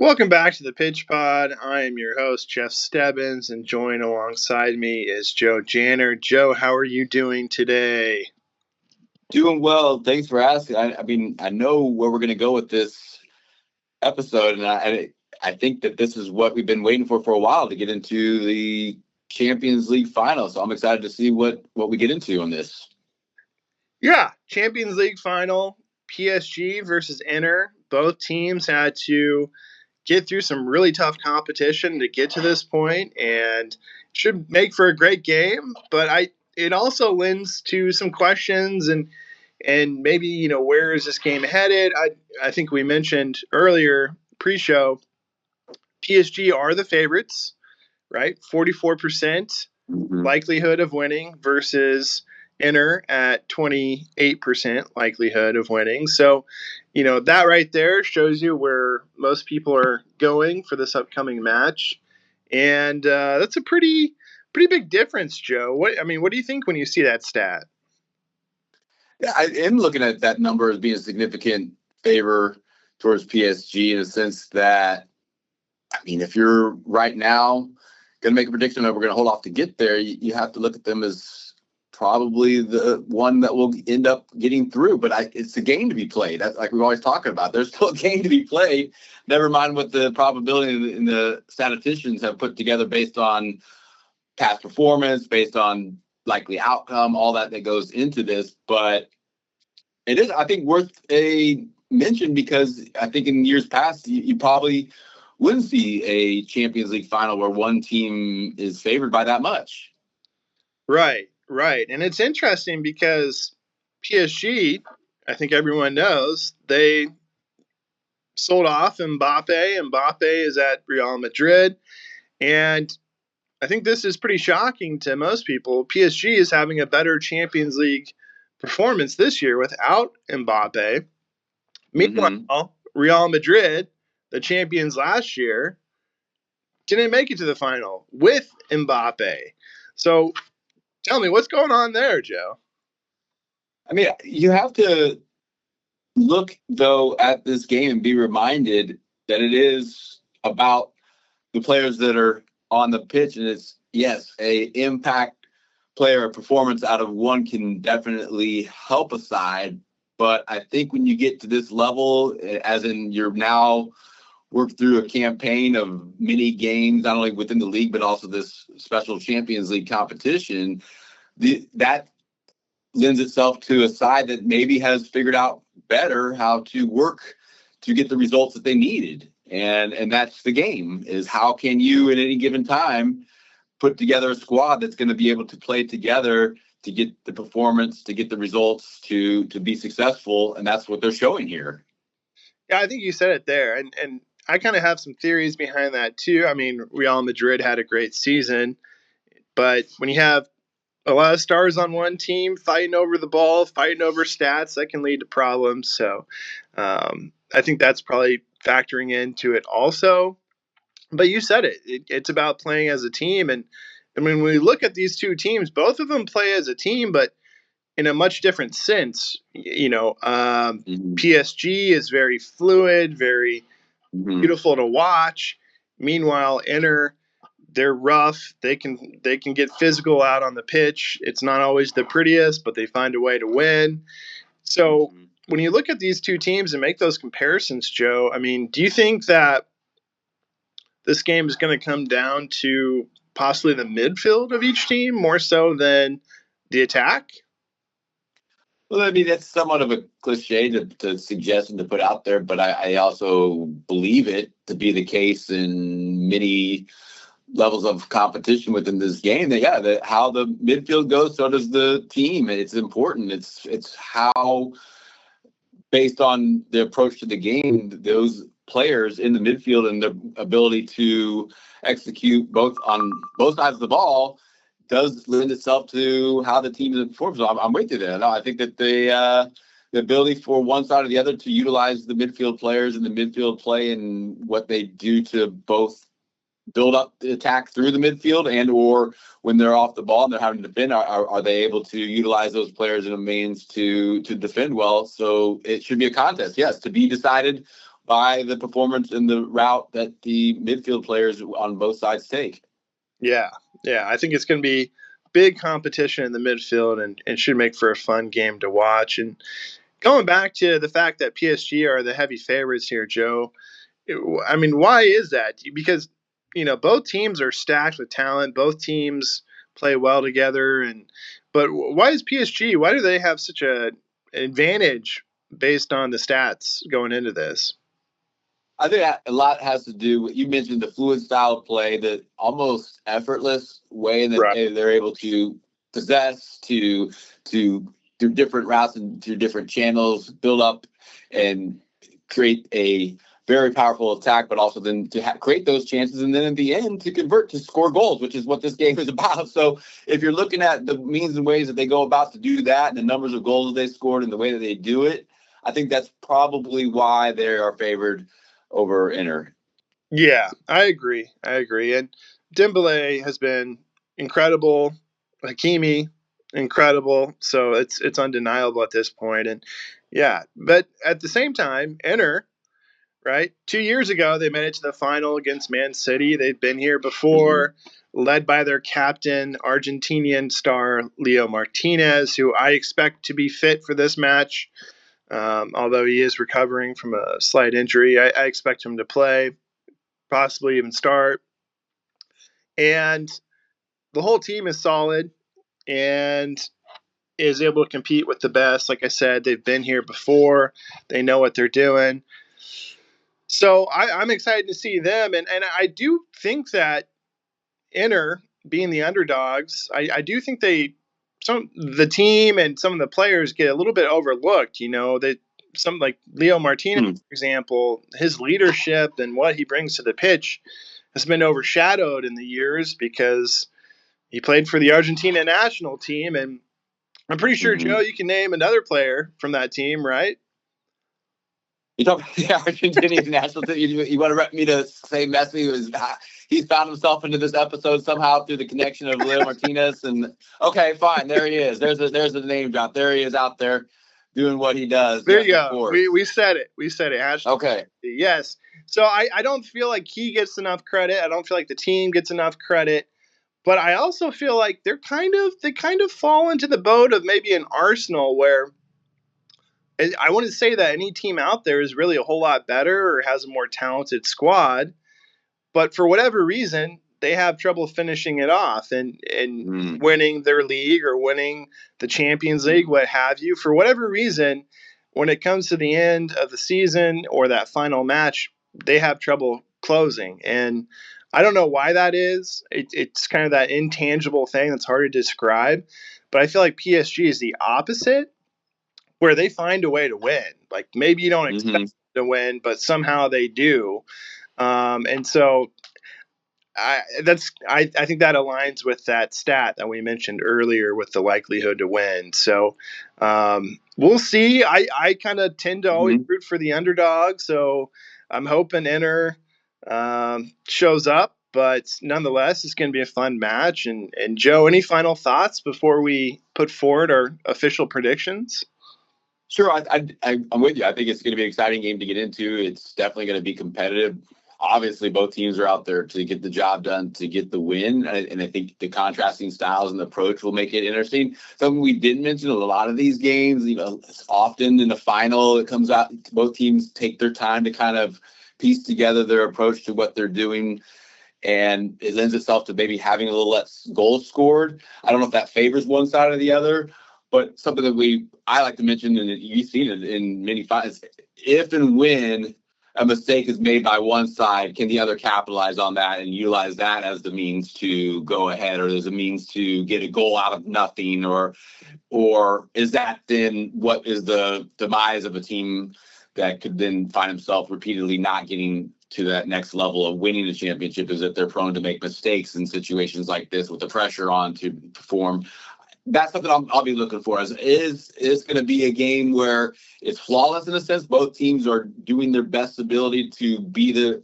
Welcome back to the Pitch Pod. I am your host, Jeff Stebbins, and joined alongside me is Joe Janner. Joe, how are you doing today? Doing well. Thanks for asking. I know where we're going to go with this episode, and I think that this is what we've been waiting for a while to get into the Champions League final. So I'm excited to see what we get into on this. Yeah, Champions League final, PSG versus Inter. Both teams had to get through some really tough competition to get to this point, and should make for a great game. But it also lends to some questions and maybe where is this game headed? I think we mentioned earlier pre-show PSG are the favorites, right? 44% likelihood of winning versus Inter at 28% likelihood of winning. So, that right there shows you where most people are going for this upcoming match. And that's a pretty big difference, Joe. What do you think when you see that stat? Yeah, I am looking at that number as being a significant favor towards PSG in a sense that, if you're right now going to make a prediction that we're going to hold off to get there, you have to look at them as probably the one that will end up getting through. But it's a game to be played. That's like we're always talking about. There's still a game to be played. Never mind what the probability and the statisticians have put together based on past performance, based on likely outcome, all that goes into this. But it is, I think, worth a mention because I think in years past, you probably wouldn't see a Champions League final where one team is favored by that much. Right. And it's interesting because PSG, I think everyone knows, they sold off Mbappe. Mbappe is at Real Madrid. And I think this is pretty shocking to most people. PSG is having a better Champions League performance this year without Mbappe. Meanwhile, Real Madrid, the champions last year, didn't make it to the final with Mbappe. So tell me, what's going on there, Joe? You have to look, though, at this game and be reminded that it is about the players that are on the pitch. And it's, yes, a impact player, a performance out of one can definitely help a side. But I think when you get to this level, as in you're now worked through a campaign of many games, not only within the league, but also this special Champions League competition, that lends itself to a side that maybe has figured out better how to work to get the results that they needed. And that's the game, is how can you at any given time put together a squad that's going to be able to play together to get the performance, to get the results, to be successful. And that's what they're showing here. Yeah, I think you said it there. And I kind of have some theories behind that too. Real Madrid had a great season, but when you have a lot of stars on one team fighting over the ball, fighting over stats, that can lead to problems. So I think that's probably factoring into it also. But you said it's about playing as a team. And when we look at these two teams, both of them play as a team, but in a much different sense. PSG is very fluid, very beautiful to watch. Meanwhile, Inter, they're rough. They can get physical out on the pitch. It's not always the prettiest, but they find a way to win. So when you look at these two teams and make those comparisons, Joe, do you think that this game is going to come down to possibly the midfield of each team more so than the attack? Well, that's somewhat of a cliche to suggest and to put out there, but I also believe it to be the case in many levels of competition within this game. How the midfield goes, so does the team. It's important. It's how, based on the approach to the game, those players in the midfield and their ability to execute on both sides of the ball does lend itself to how the team performs. So I'm with you there. No, I think that the ability for one side or the other to utilize the midfield players and the midfield play and what they do to both build up the attack through the midfield and or when they're off the ball and they're having to defend, are they able to utilize those players in a means to defend well? So it should be a contest, yes, to be decided by the performance and the route that the midfield players on both sides take. Yeah, I think it's going to be big competition in the midfield, and should make for a fun game to watch. And going back to the fact that PSG are the heavy favorites here, Joe, I mean, why is that? Because both teams are stacked with talent. Both teams play well together, but why is PSG? Why do they have such a advantage based on the stats going into this? I think a lot has to do with, you mentioned the fluid style of play, the almost effortless way that Right. they're able to possess, to through different routes and through different channels, build up and create a very powerful attack, but also then to create those chances and then in the end to convert to score goals, which is what this game is about. So if you're looking at the means and ways that they go about to do that and the numbers of goals that they scored and the way that they do it, I think that's probably why they are favored over Inter. Yeah, I agree. And Dembele has been incredible. Hakimi, incredible. So it's undeniable at this point. And yeah, but at the same time, Inter, right? 2 years ago, they made it to the final against Man City. They've been here before, led by their captain, Argentinian star Leo Martinez, who I expect to be fit for this match. Although he is recovering from a slight injury, I expect him to play, possibly even start. And the whole team is solid and is able to compete with the best. Like I said, they've been here before, they know what they're doing. So I'm excited to see them. And I do think that Inter, being the underdogs, I do think the team and some of the players get a little bit overlooked. That some like Leo Martinez, for example, his leadership and what he brings to the pitch has been overshadowed in the years because he played for the Argentina national team, and I'm pretty sure, Joe, you can name another player from that team, right? You talk about the Argentinian national team. You want me to say Messi he's found himself into this episode somehow through the connection of Leo Martinez, and okay, fine, there he is. There's a name drop. There he is out there doing what he does. There Yes, you of go. course. We said it. We said it. Okay. Yes. So I don't feel like he gets enough credit. I don't feel like the team gets enough credit. But I also feel like they kind of fall into the boat of maybe an Arsenal where I wouldn't say that any team out there is really a whole lot better or has a more talented squad, but for whatever reason, they have trouble finishing it off and winning their league or winning the Champions League, what have you. For whatever reason, when it comes to the end of the season or that final match, they have trouble closing. And I don't know why that is. It's kind of that intangible thing that's hard to describe. But I feel like PSG is the opposite, where they find a way to win. Like maybe you don't expect to win, but somehow they do. And so I think that aligns with that stat that we mentioned earlier with the likelihood to win. So we'll see. I kind of tend to always root for the underdog, so I'm hoping Inter shows up. But nonetheless, it's going to be a fun match. And Joe, any final thoughts before we put forward our official predictions? Sure, I'm with you. I think it's going to be an exciting game to get into. It's definitely going to be competitive. Obviously, both teams are out there to get the job done, to get the win. And I think the contrasting styles and the approach will make it interesting. Something we didn't mention, a lot of these games, often in the final, it comes out, both teams take their time to kind of piece together their approach to what they're doing. And it lends itself to maybe having a little less goals scored. I don't know if that favors one side or the other. But something that I like to mention, and you've seen it in many finals, if and when a mistake is made by one side, can the other capitalize on that and utilize that as the means to go ahead, or as a means to get a goal out of nothing, or is that then what is the demise of a team that could then find himself repeatedly not getting to that next level of winning the championship? Is that they're prone to make mistakes in situations like this with the pressure on to perform? That's something I'll be looking for. Is going to be a game where it's flawless in a sense. Both teams are doing their best ability to be the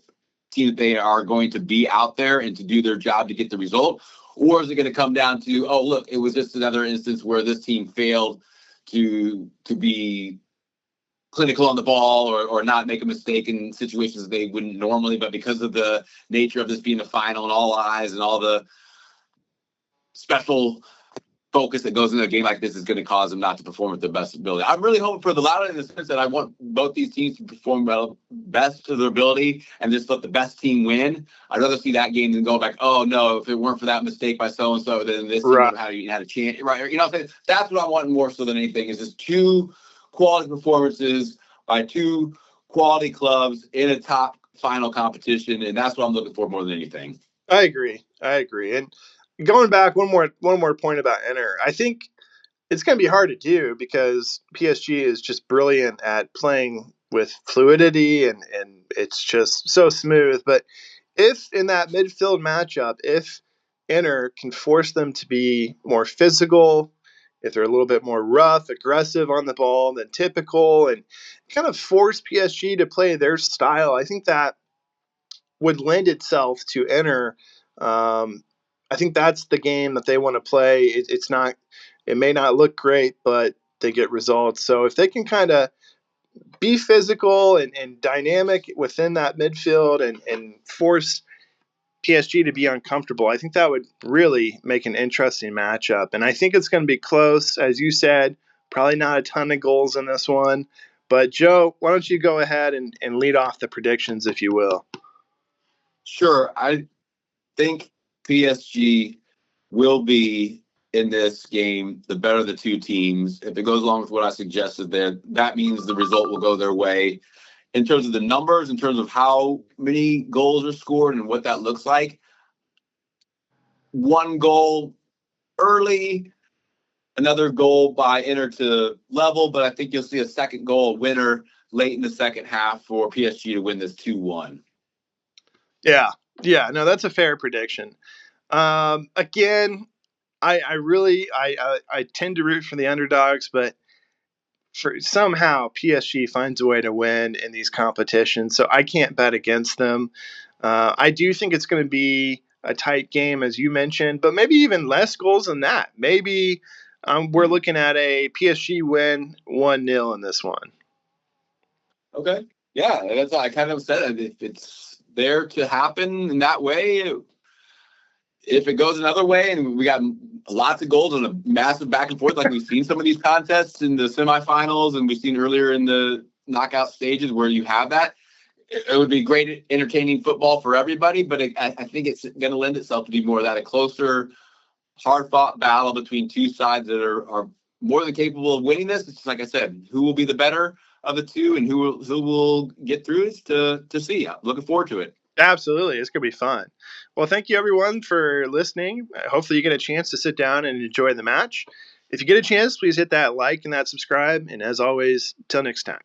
team that they are going to be out there and to do their job to get the result? Or is it going to come down to, oh, look, it was just another instance where this team failed to be clinical on the ball or not make a mistake in situations that they wouldn't normally, but because of the nature of this being a final and all eyes and all the special focus that goes into a game like this is going to cause them not to perform at their best ability. I'm really hoping for the Louder in the sense that I want both these teams to perform well, best to their ability and just let the best team win. I'd rather see that game than go back, oh no, if it weren't for that mistake by so-and-so, then this team would have had a chance. Right? You know what I'm saying? That's what I want more so than anything is just two quality performances by two quality clubs in a top final competition. And that's what I'm looking for more than anything. I agree. And going back one more point about Inter, I think it's going to be hard to do because PSG is just brilliant at playing with fluidity and it's just so smooth. But if in that midfield matchup, if Inter can force them to be more physical, if they're a little bit more rough, aggressive on the ball than typical, and kind of force PSG to play their style, I think that would lend itself to Inter. I think that's the game that they want to play. It's not. It may not look great, but they get results. So if they can kind of be physical and dynamic within that midfield and force PSG to be uncomfortable, I think that would really make an interesting matchup. And I think it's going to be close, as you said. Probably not a ton of goals in this one. But Joe, why don't you go ahead and lead off the predictions, if you will? Sure. I think PSG will be in this game the better of the two teams. If it goes along with what I suggested there, that means the result will go their way. In terms of the numbers, in terms of how many goals are scored and what that looks like, one goal early, another goal by Inter to level, but I think you'll see a second goal winner late in the second half for PSG to win this 2-1. Yeah, no, that's a fair prediction. Again, I really I tend to root for the underdogs, but for somehow PSG finds a way to win in these competitions, so I can't bet against them. I do think it's going to be a tight game, as you mentioned, but maybe even less goals than that. Maybe we're looking at a PSG win 1-0 in this one. Okay. Yeah, that's what I kind of said. If it's there to happen in that way, if it goes another way and we got lots of goals and a massive back and forth, like we've seen some of these contests in the semifinals and we've seen earlier in the knockout stages where you have that, it would be great entertaining football for everybody. But I think it's going to lend itself to be more of that, a closer, hard-fought battle between two sides that are more than capable of winning this. It's just, like I said, who will be the better of the two and who will get through is to see. I'm looking forward to it. Absolutely. It's going to be fun. Well, thank you everyone for listening. Hopefully you get a chance to sit down and enjoy the match. If you get a chance, please hit that like and that subscribe. And as always, till next time.